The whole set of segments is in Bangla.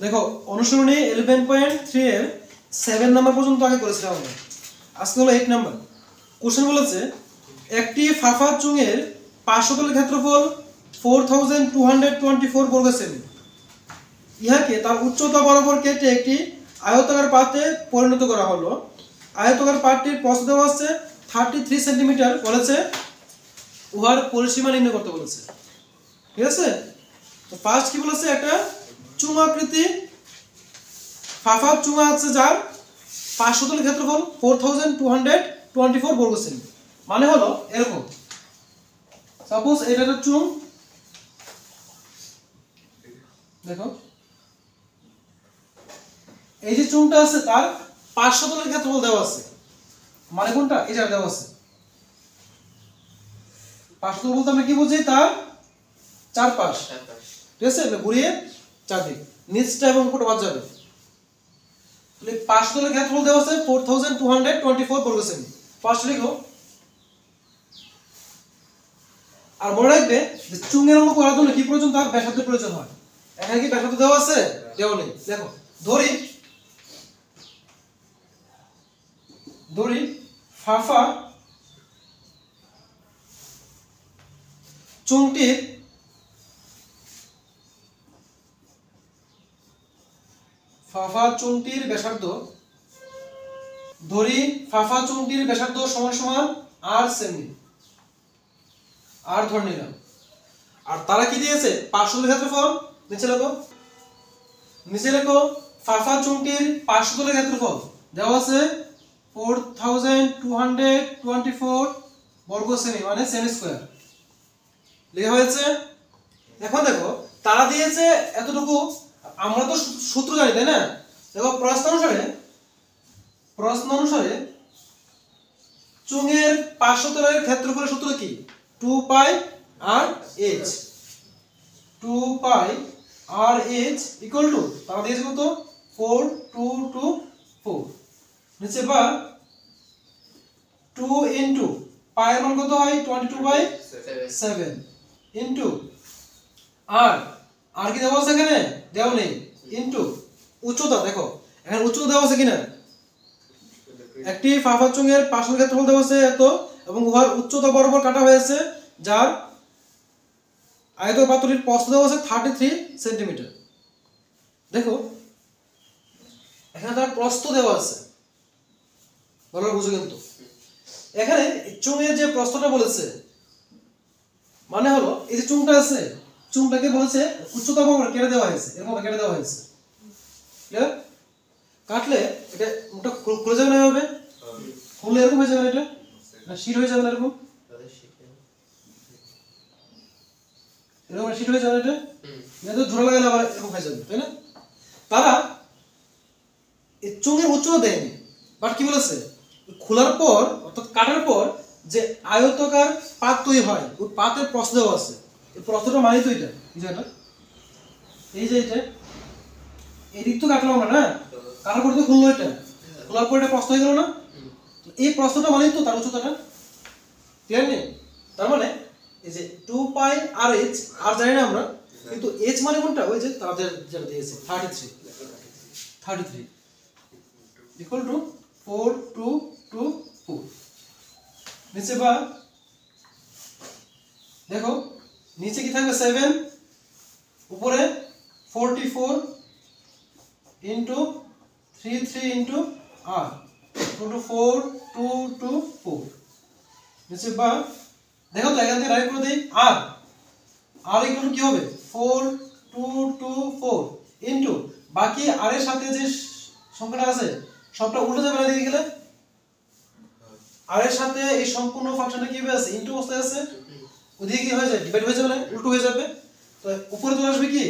দেখো অনুশীলনী 11.3 এর 7 নাম্বার পর্যন্ত আগে করেছিলাম আমরা, আজকে হলো 8 নাম্বার। কোশ্চেন বলেছে একটি ফাফা চুঙের পার্শ্বতলের ক্ষেত্রফল 4224 বর্গ সেমি, ইহাকে তার উচ্চতা বরাবর কেটে একটি আয়তাকার পাত্রে পরিণত করা হলো। আয়তাকার পাত্রটির প্রস্থ দেওয়া আছে 33 সেন্টিমিটার, বলেছে উহার পরিসীমা নির্ণয় করতে বলেছে। ঠিক আছে, তো ফার্স্ট কি বলেছে, একটা চুঙাকৃতি ফাফা চুঙা আছে যার পার্শ্বতলের ক্ষেত্রফল 4224 বর্গ সেমি, মানে হলো এরকম। সাপোজ এটা একটা চুং, দেখো এই যে চুংটা আছে তার পার্শ্বতলের ক্ষেত্রফল দেওয়া আছে, মানে কোনটা, এই জায়গা দেওয়া আছে। পার্শ্বতল বলতে আমরা কি বুঝি, তার চারপাশ, ঠিক আছে, ঘুরিয়ে চারদিক, নিচটা এবং উপরটা বাদ যাবে। তাহলে পার্শ্বতলের ক্ষেত্রফল দেওয়া আছে 4224 বর্গ সেমি। ফার্স্ট লিখো, আর মনে রাখবে যে চুঙের অঙ্ক করার জন্য কি প্রয়োজন, তার ব্যাসার্ধের প্রয়োজন হয়। এখানে কি ব্যাসার্ধ দেওয়া আছে, দেওয়া নেই। দেখো ধরি ফাফা চুংটির ব্যাসার্ধ, ধরি ফাফা চুংটির ব্যাসার্ধ সমান সমান 8 সেমি, আর ধরে নিলাম। আর তারা কি দিয়েছে, পার্শ্বতলের ক্ষেত্রফল নিচে লেখো ফাফা চুংটির পার্শ্বতলের ক্ষেত্রফল দেওয়া আছে 4224 বর্গ সেমি, মানে সেমি স্কয়ার লেখা হয়েছে। এখন দেখো তারা দিয়েছে এতটুকু, আমরা তো সূত্র জানি তাই না। দেখো প্রশ্ন অনুসারে চুঙের পার্শ্বতলের ক্ষেত্রফলের সূত্র কি, 2 পাই আর h, 2 পাই আর h ইকুয়াল টু, তারা দিয়েছে কত, 4224, নিচে বা 2 ইনটু পাই এর মান কত হয় 22/7 ইনটু আর কি দেওয়া আছে এখানে, দেওয়া নেই, ইনটু উচ্চতা। দেখো এখানে উচ্চতা দেওয়া আছে কিনা, একটি ফাফা চুঙের পার্শ্বতলের ক্ষেত্রফল দেওয়া আছে এত, এবং উহার উচ্চতা বরাবর কাটা হয়েছে, যার আয়তাকার পাত্রটির প্রস্থ দেওয়া আছে 33 সেন্টিমিটার। দেখো এখানে তার প্রস্থ দেওয়া আছে, ভালো বুঝো কিন্তু। এখানে চুঙের যে প্রস্থটা বলেছে, মানে হলো এই যে চুংটা আছে, চুংটাকে বলেছে উচ্চতা বরাবর কেটে দেওয়া হয়েছে, এরকম কেটে দেওয়া হয়েছে। ক্লিয়ার? কাটলে এটা মুখটা খুলে যাবে না, এভাবে খুললে এরকম হয়ে যাবে না, এটা না শীট হয়ে যাবে না, এরকম শীট হয়ে যাবে, এটা তো জোড়া লাগালে আবার এরকম হয়ে যাবে, তাই না। তারা এই চুঙের উচ্চতা দেয়নি, বাট কি বলেছে, খোলার পর অর্থাৎ কাটার পর যে আয়তাকার পাত তৈরি হয়, ওই পাতের প্রস্থ দেওয়া আছে। এই প্রস্থটা মানে তো এটা, এই যে এটা এই দিক তো কাটলাম আমরা না, কাটার পর তো খুললো, এটা খোলার পর এটা প্রস্থ হয়ে গেল না, তো এই প্রস্থটা মানে তো তার উচ্চতাটা। ক্লিয়ার নেই? তার মানে এই যে 2 পাই আর h, আর জানি না আমরা, কিন্তু h মানে কোনটা, ওই যে তাদের যেটা দিয়েছে 33 ইকুয়াল টু 4224। নিচে বা দেখো নিচে কি থাকবে 7, উপরে 44 into 33 into r equal to 4224। নিচে বা দেখো তো এখান থেকে রাইট করে দেই, আর ইকুয়াল টু কি হবে 4224 ইনটু বাকি আর এর সাথে যে সংখ্যাটা আছে সবটা উল্টো যাবে না, দিকে গেলে আর এর সাথে এই সম্পূর্ণ ফাংশনটা কি হবে আছে, ইনটু অবস্থায় আছে, ওদিকে কি হয়ে যায়, ডিভাইড হয়ে যাবে না, উল্টো হয়ে যাবে। তো উপরে চলে আসবে কি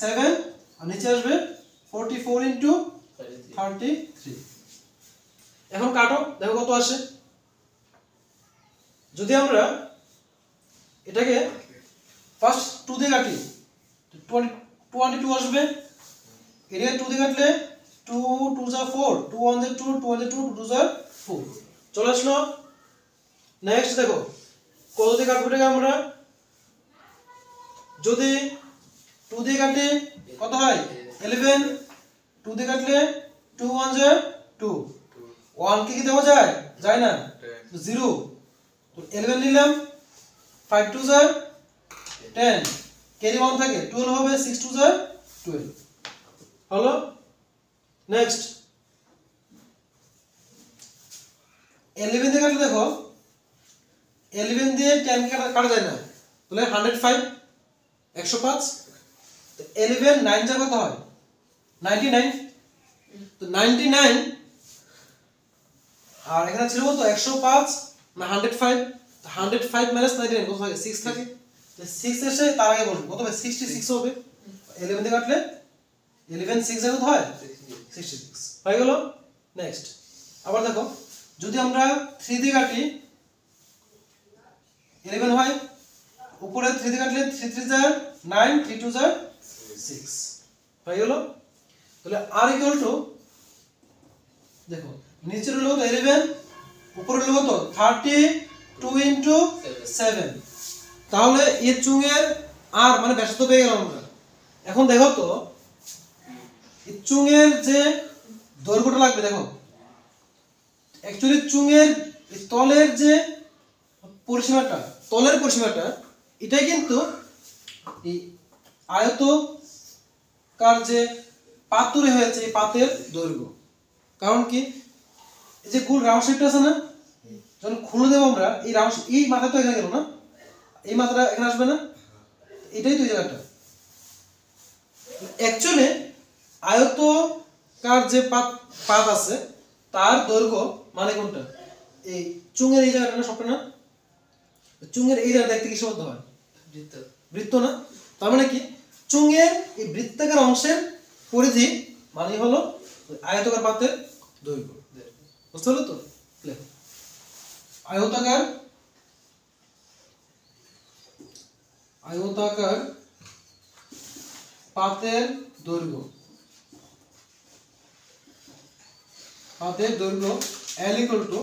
7, আর নিচে আসবে 44 ইনটু 33। এখন কাটো, দেখো কত আসে। যদি আমরা এটাকে ফার্স্ট 2 দিয়ে কাটি, 22 আসবে, এরিয়া 2 দিয়ে কাটলে 2 2 যা 4, 2 1 যা 2, 2 1 যা 2, 2 যা 4 চলে আসলো। নেক্সট দেখো কত দিয়ে কাটবো এটাকে আমরা, যদি 2 দিয়ে কাটলে কত হয় 11, 2 দিয়ে কাটলে 2 1 যা 2, 1 কি দেওয়া যায় যায় না, 0, তো 11 নিলাম, 5 2 যা 10, ক্যারি 1 থাকে 12 হবে, 6 2 যা 12 হলো। নেক্সট 11 দিয়ে কাটলে দেখো 11 দিয়ে 10 কাটা যায় না, তাহলে 105 105, তো 11 9 যা কত হয় 99, তো 99 আর এখানে ছিল কত 105 না 105, তো 105 - 99 কত থাকে 6 থাকে, তো 6 এসে তার আগে বলবো কত হবে 66 হবে। 11 দিয়ে কাটলে 11 6 যা কত হয় 66 হয়ে গেল। নেক্সট আবার দেখো যদি আমরা 3 দিয়ে কাটি 11 হয়, উপরে 3 দিয়ে কাটলে 3 3 যা 9, 3 2 যা 6 হয়ে গেল। তাহলে আর ইকুয়াল টু দেখো নিচের হলো তো 11, উপরে হলো তো 32 ইনটু 7, তাহলে এই চুঙের আর মানে ব্যাসার্ধ পেয়ে গেলাম আমরা। এখন দেখো তো এই চুঙের যে দৈর্ঘ্যটা লাগবে, দেখো অ্যাকচুয়ালি চুঙের তলের যে পরিসীমাটা, তলের পরিসীমাটা এটাই কিন্তু এই আয়তকার যে পাত তৈরি হয়েছে এই পাতের দৈর্ঘ্য। কারণ কি এই যে গোল রাউন্ড শেপটা আছে না, যখন খুলে দেবো আমরা এই রাউন্ড এই মাথা তো এখানে গেল না, এই মাথাটা এখানে আসবে না, এটাই তো এই জায়গাটা। অ্যাকচুয়ালি আয়তকার যে পাত আছে তার দৈর্ঘ্য মানে কোনটা এই চুঙের এই জায়গাটা না, সবটা না, চুঙের এই জায়গাটা দেখতে কিসের মধ্যে হয় বৃত্ত না, তার মানে কি চুঙের এই বৃত্তাকার অংশের পরিধি মানে হলো আয়তকার পাতের দৈর্ঘ্য। বুঝতে হলো তো? আয়তাকার পাতের দৈর্ঘ্য L ইকুয়াল টু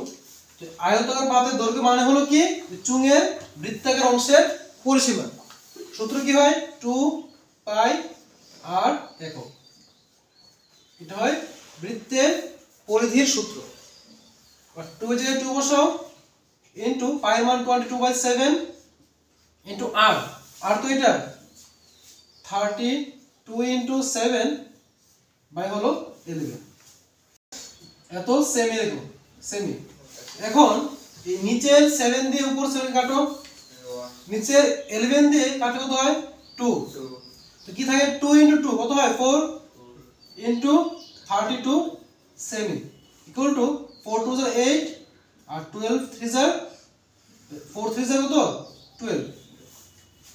আয়তাকার পাতের দৈর্ঘ্য মানে হলো কি চুঙের বৃত্তাকার অংশের পরিসীমা। সূত্র কি হয় 2 পাই আর একক, এটা হয় বৃত্তের পরিধির সূত্র। আর 2 এর জায়গায় 2 বসাও ইনটু পাই এর মান 22/7 ইনটু আর তো এটা 32 ইনটু 7 বাই হলো 11, এত সেমি দেখো সেমি। এখন এই নিচের 7 দিয়ে উপর 7 কাটো, নিচের 11 দিয়ে কাটলে কত হয় 2, তো কি থাকে 2 ইনটু 2 কত হয় 4 ইনটু 32 সেমি ইকুয়াল টু 4 2 যা 8 আর 12 3 যা 4 3 যা কত 12,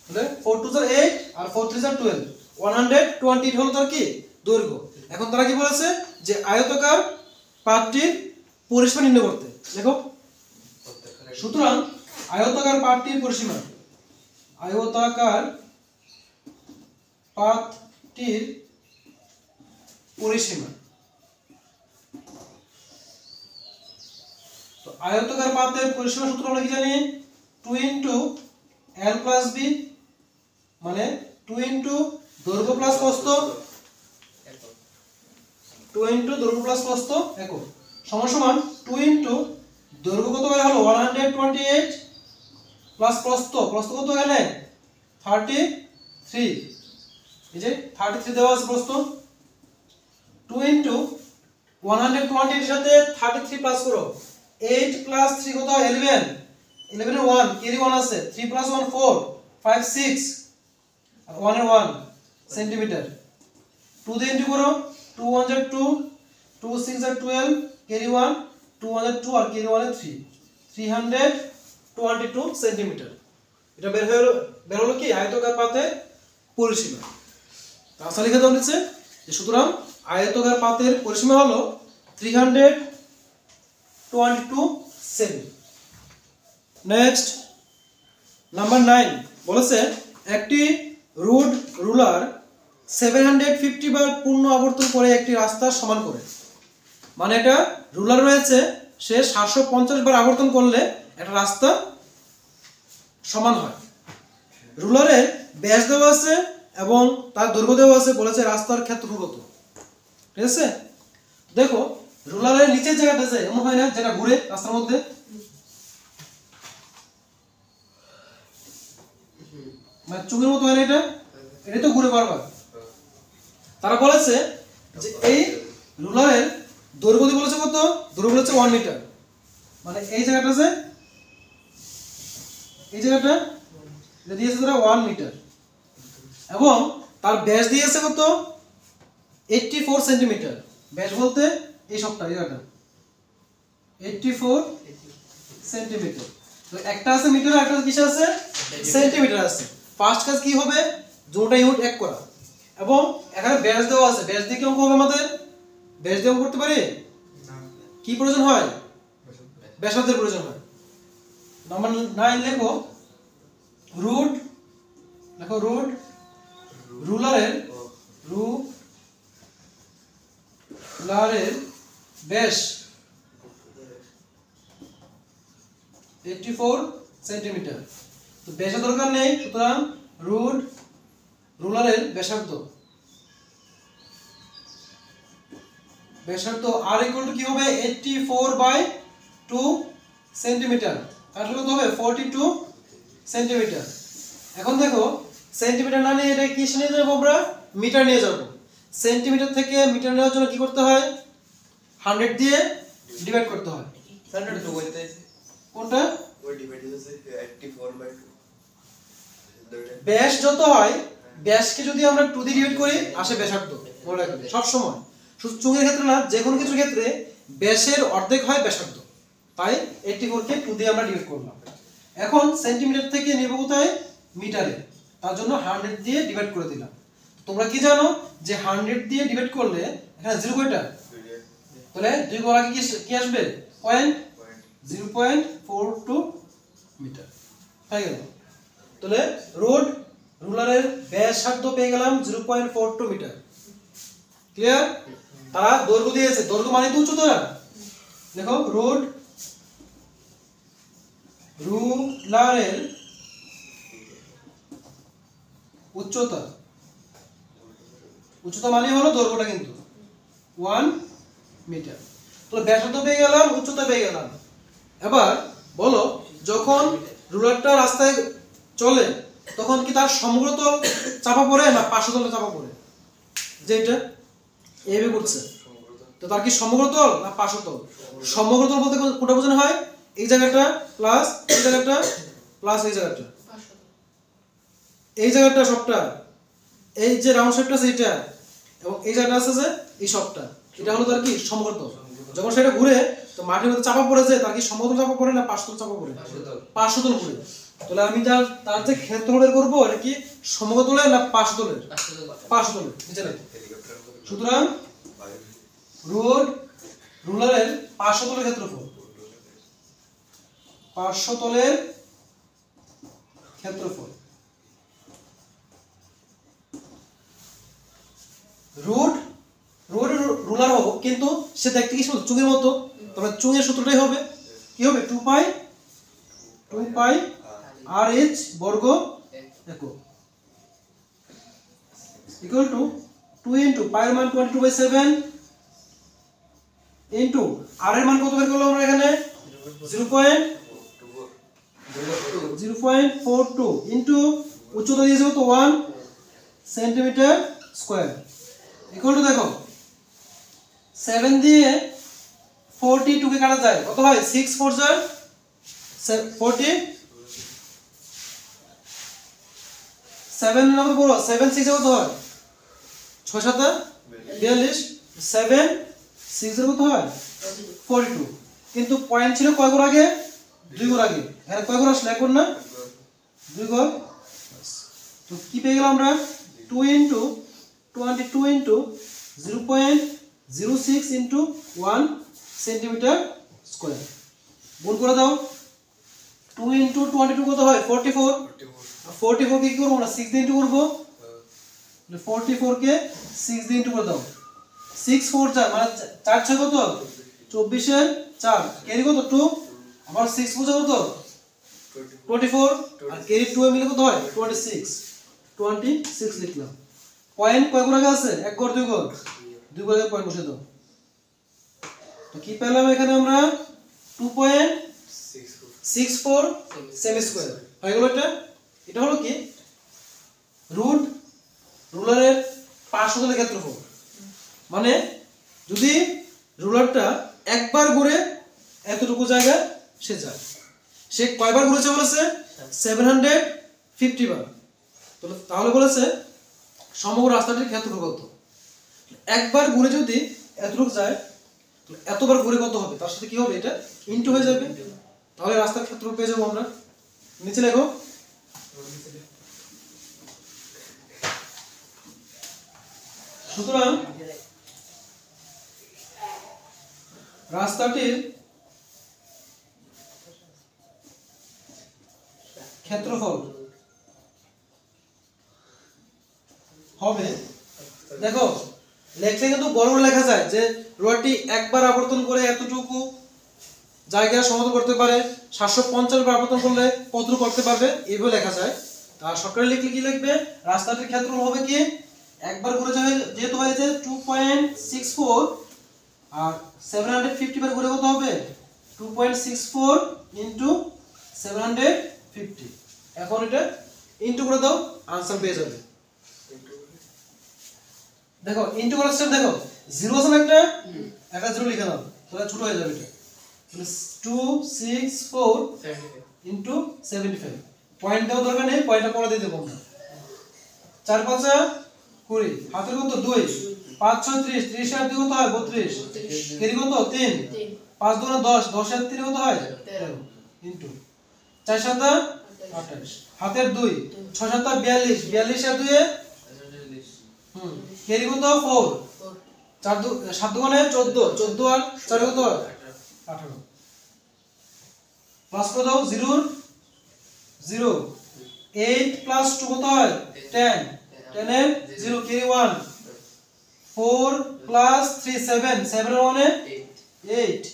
তাহলে 4 2 যা 8 আর 4 3 যা 12, 120 হলো তার কি দৈর্ঘ্য। এখন তারা কি বলেছে যে আয়তাকার পাতটির পরিসীমা নির্ণয় করতে। দেখো সুতরাং আয়তাকার পাতটির পরিসীমা, আয়তাকার পাতটির পরিসীমা, তো আয়তাকার পাতের পরিসীমা সূত্র আমরা কি জানি 2 ইনটু L প্লাস B, মানে 2 ইনটু দৈর্ঘ্য প্লাস প্রস্থ, 2 ইনটু দৈর্ঘ্য প্লাস প্রস্থ একক সমান সমান 2 ইনটু দৈর্ঘ্য কত হলো 128 প্লাস প্রস্থ কত এখানে 33, এই যে 33 দেওয়া আছে প্রস্থ, 2 ইনটু 120 এর সাথে 33 প্লাস করো, 8 প্লাস 3 কত হয় 11, 11 এর 1 ক্যারি 1 আছে, 3 প্লাস 1 4 5 6 আর 1 এর 1 সেন্টিমিটার, 2 দিয়ে ইনটু করো 2 1 যা 2 2 6 যা 12 ক্যারি 1 2 1 যা 2 আর ক্যারি 1 এর 3 322 সেন্টিমিটার। এটা বের হলো কি আয়তাকার পাতের পরিসীমা। তাছাড়া লিখে দেওয়া হয়েছে যে সুতরাং আয়তাকার পাতের পরিসীমা হলো 322 সেমি। নেক্সট নাম্বার 9 বলেছে একটি রুলার 750 বার পূর্ণ আবর্তন করে একটি রাস্তা সমান করে, মানে এটা রুলার রয়েছে সে 750 বার আবর্তন করলে একটা রাস্তা সমান হয়। রুলারের ব্যাস দেওয়া আছে এবং তার দৈর্ঘ্য দেওয়া আছে, বলেছে রাস্তার ক্ষেত্রফল কত। ঠিক আছে, দেখো রুলারের নিচের জায়গাটা আছে এমন হয় না যেটা ঘুরে রাস্তার মধ্যে, মানে চুঙের মতো হয় না, এটা তো ঘুরে বারবার। তারা বলেছে যে এই রুলারের দৈর্ঘ্য দিয়ে বলেছে কত, দৈর্ঘ্য বলেছে 1 মিটার, মানে এই জায়গাটা আছে, এই জায়গাটা এটা দিয়েছে তারা 1 মিটার, এবং তার ব্যাস দিয়েছে কত 84 সেন্টিমিটার। ব্যাস বলতে এই সবটা, এই জায়গাটা 84 সেন্টিমিটার। তো একটা আছে মিটার, একটা কিসে আছে সেন্টিমিটার আছে। ফার্স্ট কাজ কি হবে, দুটো ইউনিট এক করা, এবং এখানে ব্যাস দেওয়া আছে, ব্যাস দিয়ে কি অঙ্ক হবে আমাদের, ব্যাস দিয়ে অঙ্ক করতে পারি না, কি প্রয়োজন হয়, ব্যাসার্ধের প্রয়োজন হয়। নাম্বার 9 লেখো রুট, লেখো রুট রুলারের ব্যাস 84 সেন্টিমিটার। তো ব্যাসের দরকার নেই, সুতরাং রুট রুলারের ব্যাসার্ধ আর ইকুয়াল টু কি হবে 84/2 সেন্টিমিটার, তাহলে কত হবে 42 সেন্টিমিটার। এখন দেখো সেন্টিমিটার না নিয়ে এটা কিসে নিয়ে যাবো, আমরা মিটার নিয়ে যাব। সেন্টিমিটার থেকে মিটার নেওয়ার জন্য কি করতে হয়, 100 দিয়ে ডিভাইড করতে হয়। স্ট্যান্ডার্ড তো বলতে কোনটা, ওই ডিভাইড হচ্ছে 84/2। ব্যাস যত হয়, ব্যাসকে যদি আমরা 2 দিয়ে ডিভাইড করি আসে ব্যাসার্ধ, মনে রাখবে সব সময়, শুধু চুঙের ক্ষেত্রে না, যে কোনো কিছুর ক্ষেত্রে ব্যাসের অর্ধেক হয় ব্যাসার্ধ, তাই 84 কে 2 দিয়ে আমরা ডিভাইড করলাম। এখন সেন্টিমিটার থেকে নেব কোথায়, মিটারে, তার জন্য 100 দিয়ে ডিভাইড করে দিলাম। তোমরা কি জানো যে 100 দিয়ে ডিভাইড করলে এখানে 0 কয়টা, তাহলে 2 গুণ আগে কি আসবে, পয়েন্ট 0.42 মিটার হয়ে গেল। তাহলে রুলারের ব্যাসার্ধ পেয়ে গেলাম 0.42 মিটার। ক্লিয়ার, তারা দৈর্ঘ্য দিয়েছে, দৈর্ঘ্য মানে তো উচ্চতা। দেখো রুলারের উচ্চতা মানে হলো দৈর্ঘ্যটা, কিন্তু 1 মিটার। তো ব্যাসার্ধ পেয়ে গেলাম, উচ্চতা পেয়ে গেলাম। এবার বলো, যখন রুলারটা রাস্তায় চলে তখন কি তার সমগ্রতল চাপা পড়ে না পার্শ্বতল চাপা পড়ে, যেটা এইভাবে করছে, তো তার কি সমগ্রতল না পার্শ্বতল, সমগ্রতল বলতে কোনটা বোঝানো হয়, এই জায়গাটা প্লাস এই জায়গাটা প্লাস এই জায়গাটা, এই জায়গাটা সবটা, এই যে রাউন্ড শেপটা আছে এটা, এবং এই জায়গাটা আছে যে এই সবটা, এটা হলো তার কি সমগ্রতল। যখন সেটা ঘুরে তো মাটির মধ্যে চাপা পড়ে যায়, তার কি সমগ্রতল চাপা পড়ে না পার্শ্বতল চাপা পড়ে, পার্শ্বতল ঘুরে। তাহলে আমি তার যে ক্ষেত্রফলের করবো, এটা কি সমগ্রতলের না পার্শ্বতলের, পার্শ্বতলের নিচে রাখি। সুতরাং রুলারের পার্শ্বতলের ক্ষেত্রফল, পার্শ্বতলের ক্ষেত্রফল, রুলার হবো কিন্তু সে দেখতে কি চুঙের মতো, তবে চুঙের সূত্রটাই হবে কি হবে 2 পাই RH বর্গ একক ইকুয়াল টু 2 ইনটু পাই এর মান 22/7 ইনটু r এর মান কত বের করলাম আমরা এখানে 0.42 ইনটু উচ্চতা দিয়েছে কত 1 সেন্টিমিটার স্কয়ার ইকুয়াল টু, দেখো 7 দিয়ে 42 কে কাটা যায় কত হয়, 6 4 jar 40, 7 নম্বর বড় 7 6 কত হয় 6 7 42, 7 6 এর কত হয় 42, কিন্তু পয়েন্ট ছিল কয় ঘর আগে, 2 ঘর আগে, এখানে কয় ঘর আসলে এখন না 2 ঘর। তো কি পেয়ে গেলাম আমরা 2 into 22 into 0.06 into 1 centimetre square, গুণ করে দাও 2 ইনটু 22 কত হয় 44, 44 কে কি করব আমরা 6 দিয়ে ইনটু করব, 44 কে 6 দিয়ে ইনটু করে দাও, 6 4 4 মানে 4 6 কত 24 এর 4 ক্যারি কত 2, আবার 6 4 কত 24, আর ক্যারি 2 এ মিলে কত হয় 26, 26 লিখলাম। পয়েন্ট কয় ঘর আগে আছে? এক ঘর দুই ঘর, দুই ঘর আগে পয়েন্ট বসে দাও। তো কি পেলাম এখানে আমরা 2.64 সেমি স্কয়ার হয়ে গেল। এটা হলো কি রুট রুলারের পার্শ্বতলের ক্ষেত্রফল। মানে যদি রুলারটা একবার ঘুরে এতটুকু জায়গা সে যায়, সে কয়বার ঘুরেছে বলেছে? 750 বার। তাহলে বলেছে সমগ্র রাস্তাটির ক্ষেত্রফল কত? একবার ঘুরে যদি এতটুকু যায়, এতবার ঘুরে কত হবে? তার সাথে কি হবে? এটা ইনটু হয়ে যাবে। তাহলে রাস্তার ক্ষেত্রফল পেয়ে যাবো আমরা। নিচে লেখো সুতরাং রাস্তাটির ক্ষেত্রফল হবে, দেখো লেখলে কিন্তু বড় বড় লেখা যায় যে রোডটি একবার আবর্তন করে এতটুকু জায়গা সমতল করতে পারে, 750 বার আবর্তন করলে কতটুকু করতে পারবে, এইভাবে লেখা যায়। আর সরকারি লিখলে কি লিখবে? রাস্তাটির ক্ষেত্রফল হবে কি একবার ঘুরে যাবে যেহেতু হয়েছে 2.64 আর 750 বার ঘুরে কত হবে? 2.64 ইনটু 750। এখন এটা ইনটু করে দাও, आंसर পেয়ে যাবে। দেখো ইনটু করার স্টেপ দেখো, জিরো আছে না একটা জিরো লিখে দাও, তাহলে ছোট হয়ে যাবে। এটা তাহলে 264 ইনটু 75। পয়েন্ট দাও দরকার নেই, পয়েন্টটা পরে দিয়ে দেব আমরা। 4 5 20, হাতের কত 2, 5 6 30, 30 আর 2 কত হয়? 32, কেরি কত 3, 5 2 10, 10 আর 3 কত হয়? 13 ইনটু 4 7 28, হাতের 2, 6 7 42, 42 আর 2 কেরি কত 4, 4 2 7 2 মানে 14, 14 আর 4 কত 18। প্লাস করে দাও 0 0, 8 প্লাস 2 কত হয়? 10, 10 এর 0 কেরি 1, 4 প্লাস 3 7, 7 এর 1 8,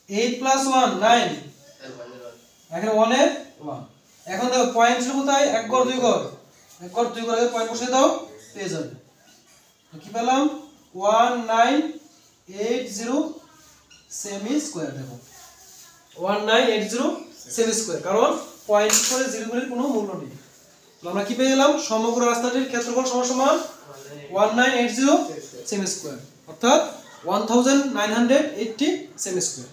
8 প্লাস 1 9, এখানে 1 এর 1। এখন দেখো পয়েন্ট ছিল কোথায়? এক ঘর দুই ঘর, এক ঘর দুই ঘর আগে পয়েন্ট বসিয়ে দাও, পেয়ে যাবে। কি পেলাম? 1980 সেমি স্কয়ার। দেখো 1980 সেমি স্কয়ার, কারণ পয়েন্ট করে জিরোগুলির কোনো মূল্য নেই। তো আমরা কি পেয়ে গেলাম? সমগ্র রাস্তাটির ক্ষেত্রফল সমান 1980 সেমি স্কয়ার, অর্থাৎ 1980 সেমি স্কয়ার।